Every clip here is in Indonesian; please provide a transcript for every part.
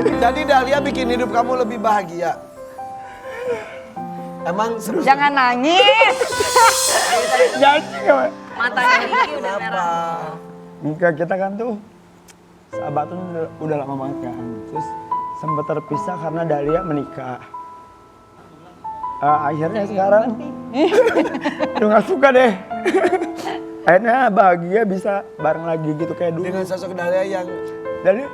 Jadi Dahlia bikin hidup kamu lebih bahagia. Emang Jangan nangis. Jangan. Matanya Ricky udah merah. kenapa? Enggak, kita kan tuh sahabatan udah lama banget kan. Terus sempat terpisah karena Dahlia menikah. Akhirnya sekarang udah gak suka deh. Akhirnya bahagia bisa bareng lagi gitu kayak dulu. Dengan sosok Dahlia yang Dahlia,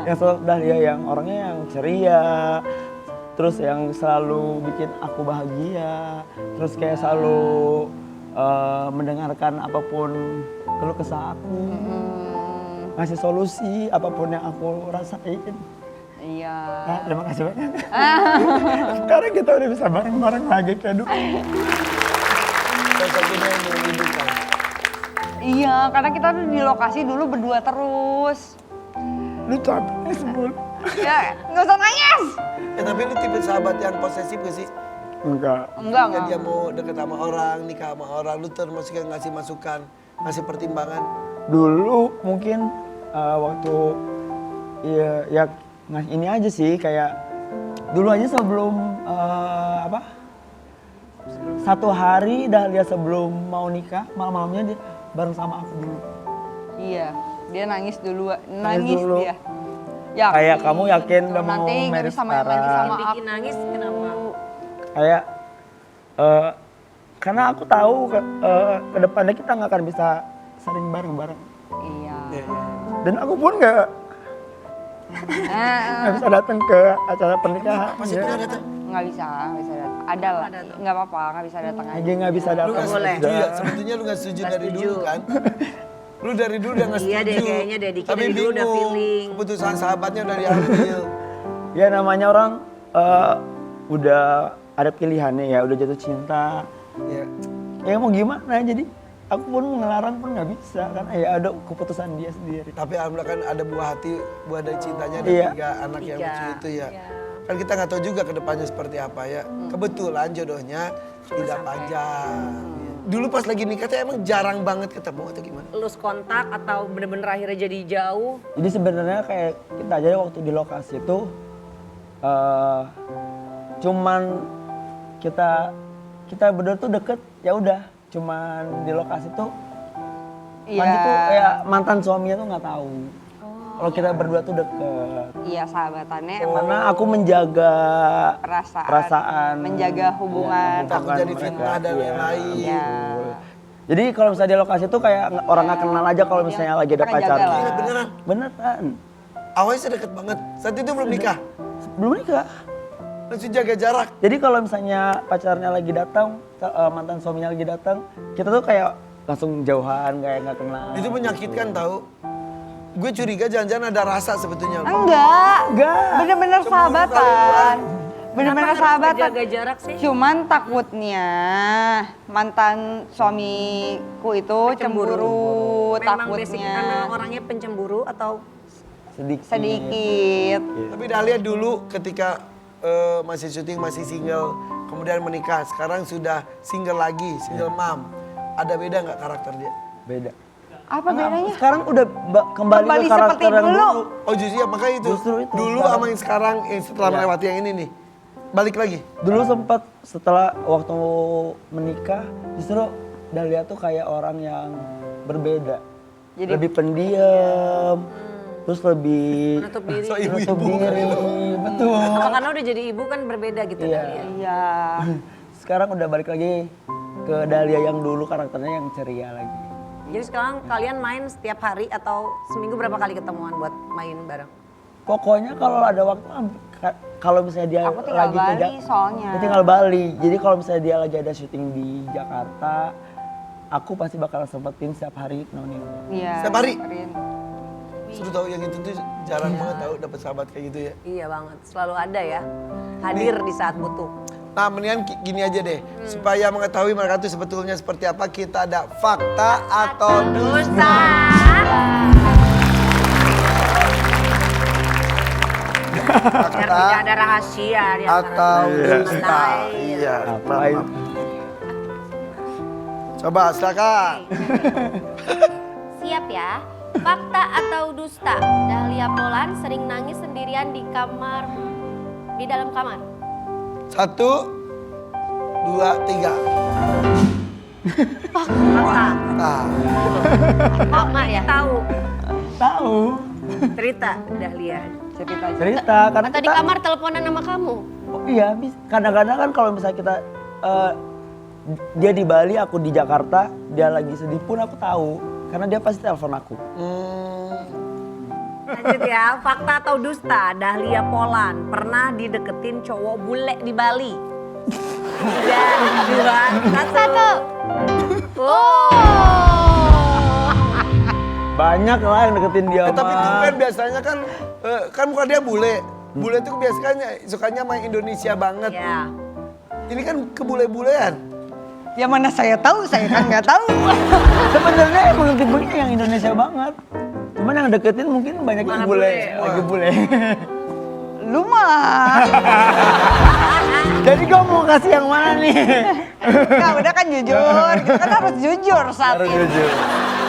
yang sosok Dahlia yang orangnya yang ceria, terus yang selalu bikin aku bahagia, terus kayak selalu mendengarkan apapun keluh kesah aku, ngasih solusi apapun yang aku rasain. Iya. Nah, terima kasih banyak. Sekarang kita udah bisa bareng-bareng lagi kayak dulu. sosok ini yang menghidupan. Iya, karena kita tuh di lokasi dulu berdua terus. Lu capek semua. Ya, nggak usah nangis. Tapi lu tipe sahabat yang posesif gak sih? Enggak. Enggak. Ketika dia mau deket sama orang, nikah sama orang, lu termasuk yang ngasih masukan, ngasih pertimbangan. Dulu mungkin waktu ya ini aja sih kayak dulu aja sebelum satu hari Dahlia sebelum mau nikah malam-malamnya dia bareng sama aku dulu. Iya, dia nangis dulu. Nangis dulu. dia. Yakin, Kayak kamu yakin udah mau nanti nggak married bisa main lagi sekarang? sama Yang bikin aku. nangis kenapa? Kayak karena aku tahu ke depannya kita nggak akan bisa sering bareng-bareng. Iya. Dan aku pun nggak bisa datang ke acara pernikahan. Masih pernah datang? Nggak bisa datang. Ada lah, nggak apa-apa, nggak bisa datang aja. Aja nggak bisa Lu datang. gak boleh. setuju ya? Sebetulnya lu gak setuju Nggak dari setuju. dulu kan? Lu dari dulu udah gak setuju. Iya deh, kayaknya deh, Diki Tapi dari dulu udah bingung, feeling. keputusan sahabatnya udah diambil. Ya namanya orang udah ada pilihannya ya, udah jatuh cinta. Ya. Ya mau gimana, jadi aku pun mau ngelarang pun nggak bisa kan, ya ada keputusan dia sendiri. Tapi alhamdulillah kan ada buah hati, buah dari cintanya ada Iya. 3 anak yang Tiga. lucu itu ya. Iya. Kan kita nggak tahu juga ke depannya seperti apa ya. Kebetulan jodohnya tidak panjang. Dulu pas lagi nikah tuh emang jarang banget ketemu atau gimana? Lose kontak atau bener-bener akhirnya jadi jauh? Jadi sebenarnya kayak kita aja waktu di lokasi itu cuman kita berdua tuh deket, ya udah cuman di lokasi tuh lanjut tuh ya mantan suaminya tuh nggak tahu kalau kita berdua tuh deket. Iya, sahabatannya emang Karena aku menjaga perasaan, menjaga hubungan. Takut jadi fitnah dan lain-lain. Iya. Jadi kalau misalnya di lokasi tuh kayak orang nggak kenal aja kalau misalnya lagi ada Kita ngejaga pacar. lah. Gila, beneran. Beneran. Awalnya sedekat banget. Saat itu belum nikah. Belum nikah. Langsung jaga jarak. Jadi kalau misalnya pacarnya lagi datang, mantan suaminya lagi datang, kita tuh kayak langsung jauhan, kayak nggak kenal. Itu menyakitkan tahu. Gue curiga jangan-jangan ada rasa sebetulnya. Enggak. Enggak. Bener-bener Cemburu sahabatan. Bener-bener Kenapa harus sahabatan. jaga jarak sih? Cuman takutnya mantan suamiku itu cemburu, Memang basic karena takutnya orangnya pencemburu atau sedikit. Tapi Dahlia dulu ketika masih syuting, masih single, kemudian menikah, sekarang sudah single lagi, single mom. Ada beda nggak karakter dia? Beda. Apa bedanya? Sekarang udah kembali Kembali ke karakter seperti yang dulu. dulu. Oh justru ya makanya itu. Justru itu, Dulu sekarang. sama yang sekarang, yang setelah Iya. melewati yang ini nih. Balik lagi. Dulu sempat setelah waktu menikah, justru Dahlia tuh kayak orang yang berbeda. Jadi- lebih pendiam, terus lebih menutup diri? So, menutup ibu-ibu. diri. Betul. Apa karena udah jadi ibu kan berbeda gitu Iya. Dahlia? Iya. Sekarang udah balik lagi ke Dahlia yang dulu karakternya yang ceria lagi. Jadi sekarang kalian main setiap hari atau seminggu berapa kali ketemuan buat main bareng? Pokoknya kalau ada waktu, kalau misalnya dia Aku tinggal lagi Bali ke soalnya. dia tinggal Bali. Jadi kalau misalnya dia lagi ada syuting di Jakarta, aku pasti bakal sempetin setiap hari nemenin. Iya. Setiap hari? dengerin. Seru tahu yang itu tuh jarang banget tahu dapat sahabat kayak gitu ya. Iya banget, selalu ada ya. Hadir di saat butuh. Nah mendingan gini aja deh, supaya mengetahui mereka tuh sebetulnya seperti apa, kita ada fakta atau dusta. Biar Fakta tidak ada rahasia di antara atau kita. dusta. Iya. Ngapain? Coba silakan. Siap ya. Fakta atau dusta? Dahlia Poland sering nangis sendirian di dalam kamar. 1, 2, 3. Fakta. Nah, Kamar ya? Tahu. Tahu. Cerita Dahlia. Cerita karena Atau di kita kamar teleponan sama kamu? oh, iya, kadang-kadang kan kalau misalnya kita dia di Bali, aku di Jakarta, dia lagi sedih pun aku tahu karena dia pasti telepon aku. Lanjut ya, fakta atau dusta? Dahlia Poland pernah dideketin cowok bule di Bali. 3, 2, 1. Banyak lah yang deketin dia. tapi mah. tumben biasanya kan bukan dia bule. Bule itu biasanya sukanya main Indonesia banget. Ya. Ini kan kebule-bulean. Ya mana saya tahu, saya kan nggak tahu. Sebenarnya emang tipenya yang Indonesia banget. Cuman yang deketin mungkin banyak yang Mana bule, bule? lagi bule. Lu mah. Jadi kau mau kasih yang mana nih? Nah, udah kan jujur. Kita kan harus jujur saat Harus ini. jujur.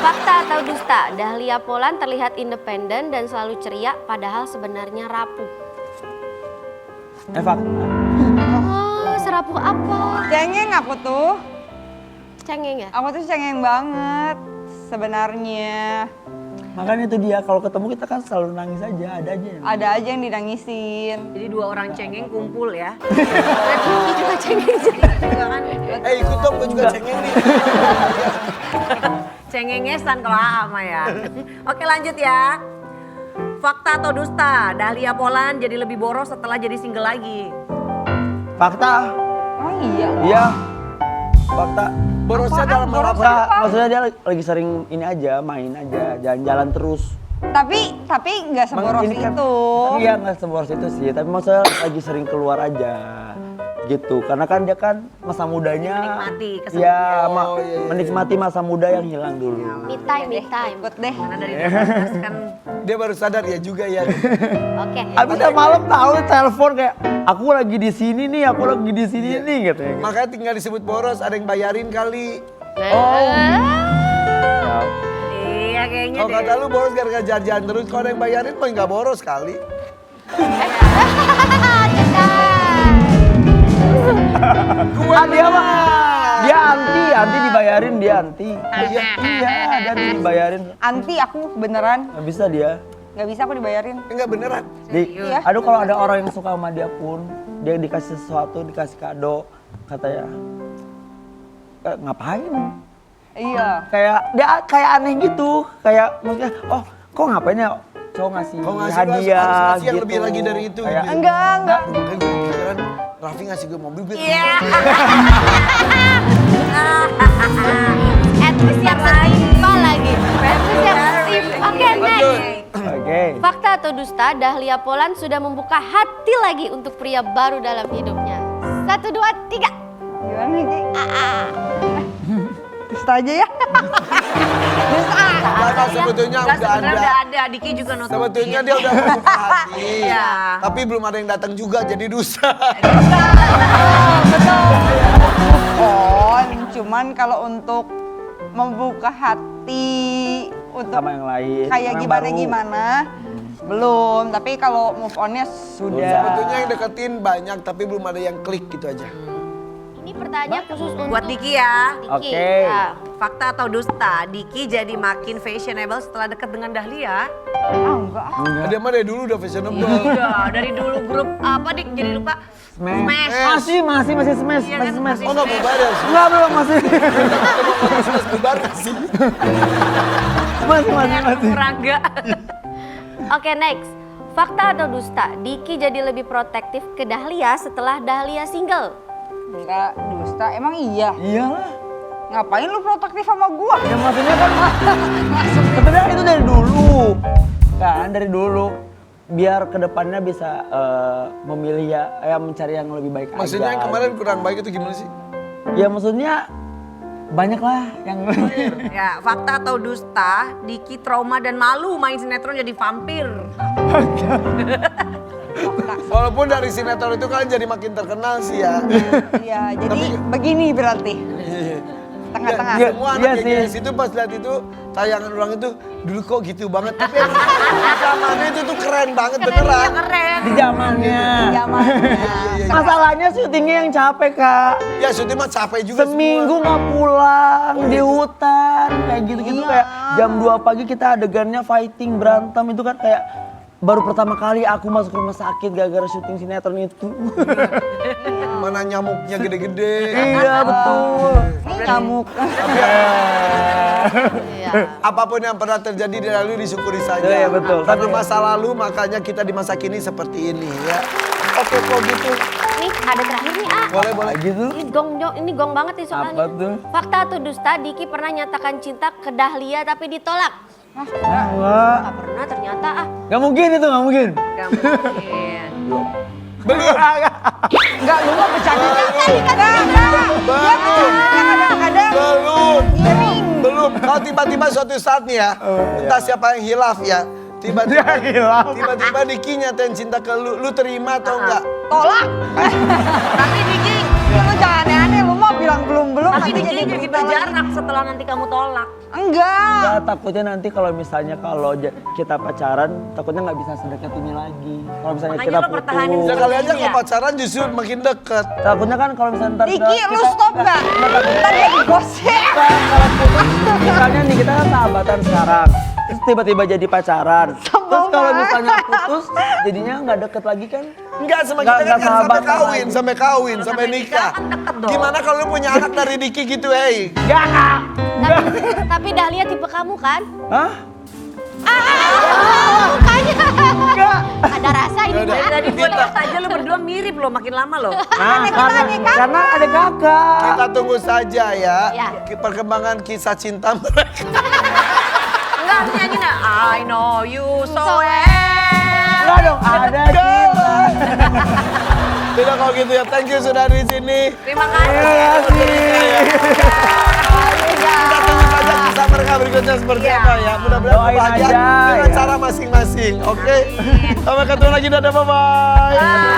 Fakta atau dusta? Dahlia Poland terlihat independen dan selalu ceria padahal sebenarnya rapuh. Fakta. Oh, serapuh apa? Cengeng aku tuh. Cengeng ya? Aku tuh cengeng banget sebenarnya. Makanya itu dia, kalau ketemu kita kan selalu nangis aja, ada aja yang Ada aja yang dinangisin. Jadi 2 orang cengeng kumpul ya. Ini juga cengeng jadi. Juga kan Ikut dong, gue juga cengeng nih. cengengesan kalau AA mah ya. Oke lanjut ya. Fakta atau dusta? Dahlia Poland jadi lebih boros setelah jadi single lagi. Fakta. Oh iya. Iya. Fakta. Borosnya dalam hal apa? Fakta, maksudnya dia lagi sering ini aja, main aja, jalan-jalan terus. Tapi nggak seboros Ini kan- itu. Iya nggak seboros itu sih, tapi maksudnya lagi sering keluar aja gitu. Karena kan dia kan masa mudanya, Menikmati kesepian. ya, iya. menikmati masa muda yang hilang dulu. Me time, me time. Ikut deh. Karena dari 12 kan Dia baru sadar ya juga ya. Oke. Abis tiap malam tahu telepon kayak aku lagi di sini nih, aku lagi di sini nih gitu ya. Makanya tinggal disebut boros, ada yang bayarin kali. iya kayaknya Kalau deh. kata lu boros gara-gara jajan terus, kalau ada yang bayarin mah nggak boros kali. Dia mah dia anti dibayarin dia anti. Iya, dia dibayarin. Anti aku beneran. Nggak bisa dia. Nggak bisa aku dibayarin. Enggak beneran. Iya. Aduh kalau ada orang yang suka sama dia pun, dia dikasih sesuatu, dikasih kado, katanya ngapain? Iya. Kayak dia kayak aneh gitu, kayak maksudnya oh kok ngapain ya cowok ngasih, Kalau ngasih hadiah harus ngasih yang gitu. lebih lagi dari itu. Kayak, gitu. Enggak. Makanya gue pikiran Raffi ngasih gue mobil biar Iya. At least yang setimpal lagi. At least yang setimpal. Oke, next. Oke. Fakta atau dusta? Dahlia Poland sudah membuka hati lagi untuk pria baru dalam hidupnya. 1, 2, 3. Gimana Ki? Dusta aja ya. Karena sebetulnya Enggak, udah sebenarnya ada. udah ada. Diki juga nutupin. Sebetulnya dia udah membuka hati. Iya. Tapi belum ada yang datang juga jadi dusta. Oh, cuman kalau untuk membuka hati untuk Sama yang lain. kayak sama yang gimana baru. gimana belum. Tapi kalau move onnya sudah. Sebetulnya yang deketin banyak tapi belum ada yang klik gitu aja. Ini pertanyaan khusus untuk Buat Diki ya. Diki. Oke. Ya. Fakta atau dusta? Diki jadi makin fashionable setelah dekat dengan Dahlia. Ah, enggak. Dia mah dari dulu udah fashionable. Udah dari dulu grup apa Dik? Jadi lupa. Smash. Masih smash, Iya masih kan, smash. masih Oh nggak bubar ya? Enggak belum masih. Terus bubar nggak sih? masih. Peraga. Oke, next. Fakta atau dusta? Diki jadi lebih protektif ke Dahlia setelah Dahlia single. Enggak, dusta. Emang iya? Iyalah. Ngapain lu protektif sama gua? Ya maksudnya kan sebenarnya itu dari dulu. Kan dari dulu. Biar kedepannya bisa memilih ya mencari yang lebih baik Maksudnya aja. yang kemarin kurang baik itu gimana sih? Ya maksudnya banyak lah yang Ya, fakta atau dusta? Diki trauma dan malu main sinetron jadi vampir. Walaupun dari sinetron itu kan jadi makin terkenal sih ya. Iya, jadi begini berarti. Tengah-tengah. Iya, Semua iya anak sih. yang itu pas lihat itu tayangan ulang itu dulu kok gitu banget. Tapi zamannya itu tuh keren banget Iya beneran. keren. Di zamannya. Iya. Masalahnya syutingnya yang capek kak. Ya syuting mah capek juga Seminggu nggak pulang di hutan kayak gitu-gitu kayak jam 2 pagi kita adegannya fighting berantem itu kan kayak baru pertama kali aku masuk rumah sakit gara-gara syuting sinetron itu. semua. Mana nyamuknya gede-gede. Iya betul. Nyamuk. Iya. Apapun yang pernah terjadi di lalu disyukuri saja. Iya, betul. Karena masa lalu makanya kita di masa kini seperti ini ya. Oke kok gitu. Nih ada terakhir nih ah. Boleh. Gitu. Ini gong banget nih soalnya. Apa tuh? Fakta atau dusta, Diki pernah nyatakan cinta ke Dahlia tapi ditolak. Enggak. Gak pernah ternyata ah. Gak mungkin itu, gak mungkin. Gak mungkin. Belum. Enggak, lu mau bercanda. Belum. Kalau tiba-tiba suatu saat nih ya, entah siapa yang hilaf ya. Tiba-tiba Diki nyatain cinta ke lu terima atau enggak? Tolak. Tapi Diki, Lu jangan aneh-aneh, lu mau bilang belum-belum. tapi nanti Diki jadi berjarak setelah nanti kamu tolak. Enggak. Enggak, takutnya nanti kalau misalnya kita pacaran, takutnya nggak bisa sedekat ini lagi. Kalau misalnya Makanya kita lo pertahanin putus. Ya kali aja Iya. nggak pacaran justru makin deket. Takutnya kan kalau misalnya ntar Diki, lu stop nggak? Ntar jadi gosip. kalau putus, misalnya nih kita kan sahabatan sekarang. Terus tiba-tiba jadi pacaran. Terus kalau misalnya putus, jadinya nggak deket lagi kan? Enggak, sama Nggak- kita kan nggak sahabatan sampai kawin, sampai nikah. kan deket dong. Gimana kalau lu punya anak dari Diki gitu, hei? Nggak. Tapi Dahlia tipe kamu kan? Hah? Mukanya. Ada rasa ini Yaudah. mah. Tadi gue lihat aja lu berdua mirip loh makin lama loh. Nah, karena ada kakak. Kita tunggu saja ya, Ya. perkembangan kisah cinta mereka. Enggak, harus nyanyi nah. I know you so well. Enggak dong, ada cinta. Tidak kalau gitu ya, thank you sudah di sini. Terima kasih. Terima kasih. Kita tunggu saja kisah mereka berikutnya seperti Iya. apa ya. Mudah-mudahan Doain bahagia aja, dengan ya. cara masing-masing, oke? Sampai ketemu lagi, dadah, bye-bye.